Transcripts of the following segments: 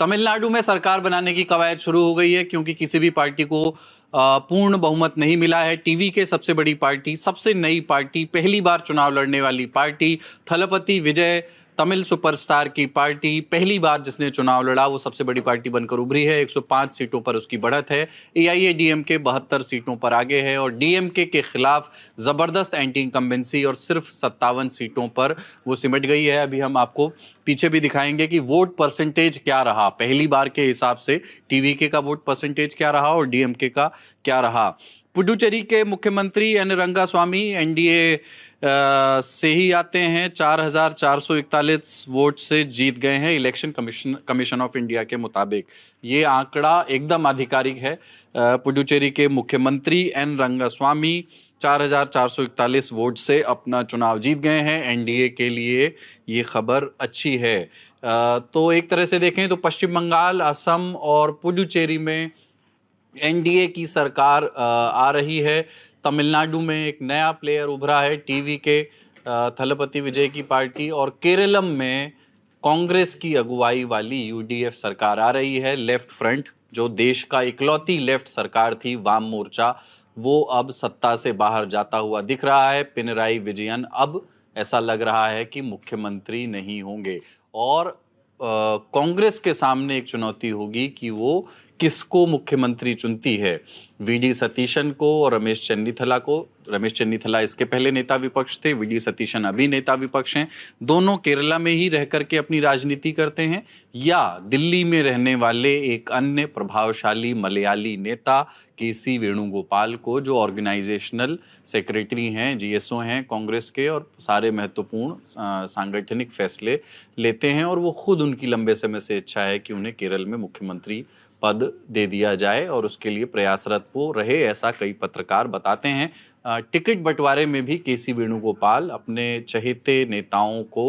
तमिलनाडु में सरकार बनाने की कवायद शुरू हो गई है क्योंकि किसी भी पार्टी को पूर्ण बहुमत नहीं मिला है। टीवी के सबसे बड़ी पार्टी, सबसे नई पार्टी, पहली बार चुनाव लड़ने वाली पार्टी, थलपति विजय तमिल सुपरस्टार की पार्टी, पहली बार जिसने चुनाव लड़ा वो सबसे बड़ी पार्टी बनकर उभरी है। 105 सीटों पर उसकी बढ़त है। एआईएडीएमके 72 सीटों पर आगे है और डीएमके के खिलाफ जबरदस्त एंटी इनकम्बेंसी और सिर्फ 57 सीटों पर वो सिमट गई है। अभी हम आपको पीछे भी दिखाएंगे कि वोट परसेंटेज क्या रहा पहली बार के हिसाब से, टीवीके का वोट परसेंटेज क्या रहा और डीएमके का क्या रहा। पुडुचेरी के मुख्यमंत्री एन रंगास्वामी एनडीए से ही आते हैं, 4441 वोट से जीत गए हैं इलेक्शन कमीशन ऑफ इंडिया के मुताबिक। ये आंकड़ा एकदम आधिकारिक है। पुडुचेरी के मुख्यमंत्री एन रंगास्वामी 4441 वोट से अपना चुनाव जीत गए हैं। एनडीए के लिए ये खबर अच्छी है। तो एक तरह से देखें तो पश्चिम बंगाल, असम और पुडुचेरी में एनडीए की सरकार आ रही है। तमिलनाडु में एक नया प्लेयर उभरा है, टीवी के थलपति विजय की पार्टी, और केरलम में कांग्रेस की अगुवाई वाली यूडीएफ सरकार आ रही है। लेफ्ट फ्रंट, जो देश का इकलौती लेफ्ट सरकार थी, वाम मोर्चा, वो अब सत्ता से बाहर जाता हुआ दिख रहा है। पिनराई विजयन अब ऐसा लग रहा है कि मुख्यमंत्री नहीं होंगे और कांग्रेस के सामने एक चुनौती होगी कि वो किसको मुख्यमंत्री चुनती है, वीडी सतीशन को और रमेश चन्नीथला को। रमेश चन्नीथला इसके पहले नेता विपक्ष थे, वीडी सतीशन अभी नेता विपक्ष हैं। दोनों केरला में ही रह करके अपनी राजनीति करते हैं, या दिल्ली में रहने वाले एक अन्य प्रभावशाली मलयाली नेता केसी वेणुगोपाल को, जो ऑर्गेनाइजेशनल सेक्रेटरी हैं, जीएसओ हैं कांग्रेस के और सारे महत्वपूर्ण सांगठनिक फैसले लेते हैं, और वो खुद, उनकी लंबे समय से इच्छा है कि उन्हें केरल में मुख्यमंत्री पद दे दिया जाए और उसके लिए प्रयासरत वो रहे, ऐसा कई पत्रकार बताते हैं। टिकट बंटवारे में भी केसी वेणुगोपाल अपने चहेते नेताओं को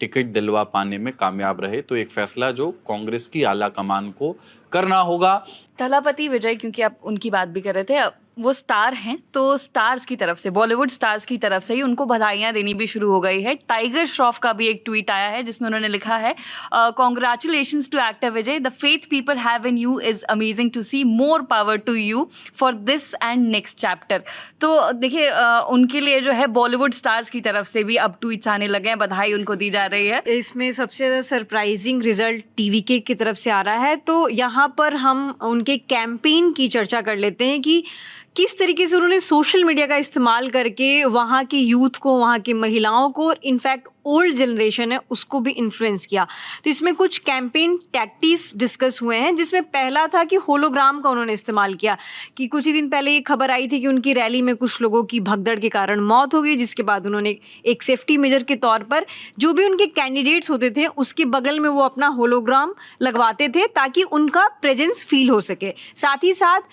टिकट दिलवा पाने में कामयाब रहे। तो एक फैसला जो कांग्रेस की आला कमान को करना होगा। थलपति विजय, क्योंकि आप उनकी बात भी कर रहे थे, वो स्टार हैं, तो स्टार्स की तरफ से, बॉलीवुड स्टार्स की तरफ से ही उनको बधाइयाँ देनी भी शुरू हो गई है। टाइगर श्रॉफ का भी एक ट्वीट आया है जिसमें उन्होंने लिखा है, congratulations to actor Vijay, the faith people have in you is amazing to see, more power to you for this and next chapter. तो देखिए, उनके लिए जो है बॉलीवुड स्टार्स की तरफ से भी अब ट्वीट्स आने लगे हैं, बधाई उनको दी जा रही है। इसमें सबसे ज़्यादा सरप्राइजिंग रिजल्ट टीवीके की तरफ से आ रहा है। तो यहाँ पर हम उनके कैंपेन की चर्चा कर लेते हैं कि किस तरीके से उन्होंने सोशल मीडिया का इस्तेमाल करके वहाँ के यूथ को, वहाँ की महिलाओं को और इनफैक्ट ओल्ड जनरेशन है उसको भी इन्फ्लुएंस किया। तो इसमें कुछ कैंपेन टैक्टिक्स डिस्कस हुए हैं, जिसमें पहला था कि होलोग्राम का उन्होंने इस्तेमाल किया। कि कुछ ही दिन पहले ये खबर आई थी कि उनकी रैली में कुछ लोगों की भगदड़ के कारण मौत हो गई, जिसके बाद उन्होंने एक सेफ्टी मेजर के तौर पर जो भी उनके कैंडिडेट्स होते थे उसके बगल में वो अपना होलोग्राम लगवाते थे ताकि उनका प्रेजेंस फील हो सके। साथ ही साथ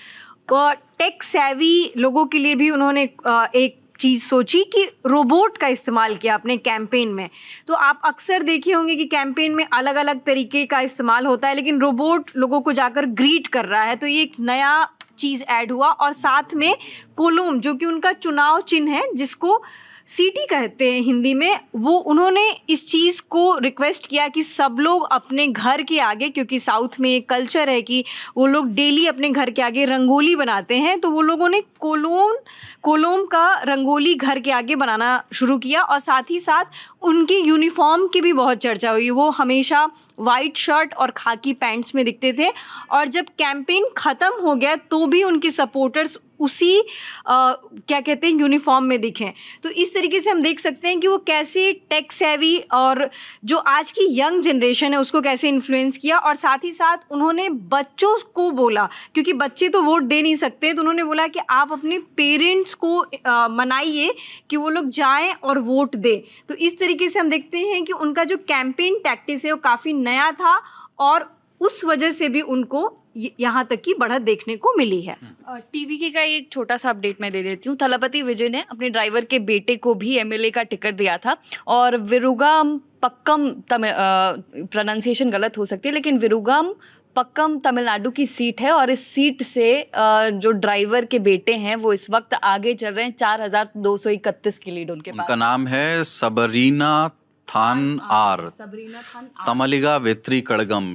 टेक सेवी लोगों के लिए भी उन्होंने एक चीज़ सोची कि रोबोट का इस्तेमाल किया अपने कैंपेन में। तो आप अक्सर देखे होंगे कि कैंपेन में अलग अलग तरीके का इस्तेमाल होता है, लेकिन रोबोट लोगों को जाकर ग्रीट कर रहा है। तो ये एक नया चीज़ ऐड हुआ। और साथ में कोलूम, जो कि उनका चुनाव चिन्ह है, जिसको सीटी कहते हैं हिंदी में, वो उन्होंने इस चीज़ को रिक्वेस्ट किया कि सब लोग अपने घर के आगे, क्योंकि साउथ में एक कल्चर है कि वो लोग डेली अपने घर के आगे रंगोली बनाते हैं, तो वो लोगों ने कोलोम का रंगोली घर के आगे बनाना शुरू किया। और साथ ही साथ उनकी यूनिफॉर्म की भी बहुत चर्चा हुई। वो हमेशा वाइट शर्ट और खाकी पैंट्स में दिखते थे, और जब कैंपेन ख़त्म हो गया तो भी उनके सपोर्टर्स उसी क्या कहते हैं यूनिफॉर्म में दिखें। तो इस तरीके से हम देख सकते हैं कि वो कैसे टेक सेवी और जो आज की यंग जनरेशन है उसको कैसे इन्फ्लुएंस किया। और साथ ही साथ उन्होंने बच्चों को बोला, क्योंकि बच्चे तो वोट दे नहीं सकते, तो उन्होंने बोला कि आप अपने पेरेंट्स को मनाइए कि वो लोग जाएं और वोट दें। तो इस तरीके से हम देखते हैं कि उनका जो कैंपेन टैक्टिक्स है वो काफ़ी नया था, और उस वजह से भी उनको यहाँ तक की बढ़त देखने को मिली है। टीवीके का एक छोटा सा अपडेट मैं दे देती हूँ। थलपति विजय ने अपने ड्राइवर के बेटे को भी एमएलए का टिकट दिया था, और विरुगाम पक्कम, प्रोनाउंसिएशन गलत हो सकती है, लेकिन विरुगाम पक्कम तमिलनाडु की सीट है, और इस सीट से जो ड्राइवर के बेटे हैं वो इस वक्त आगे चल रहे हैं। 4231 की लीड उनके पास। उनका नाम है Sabrina than are तमलिगा Vettri Kazhagam.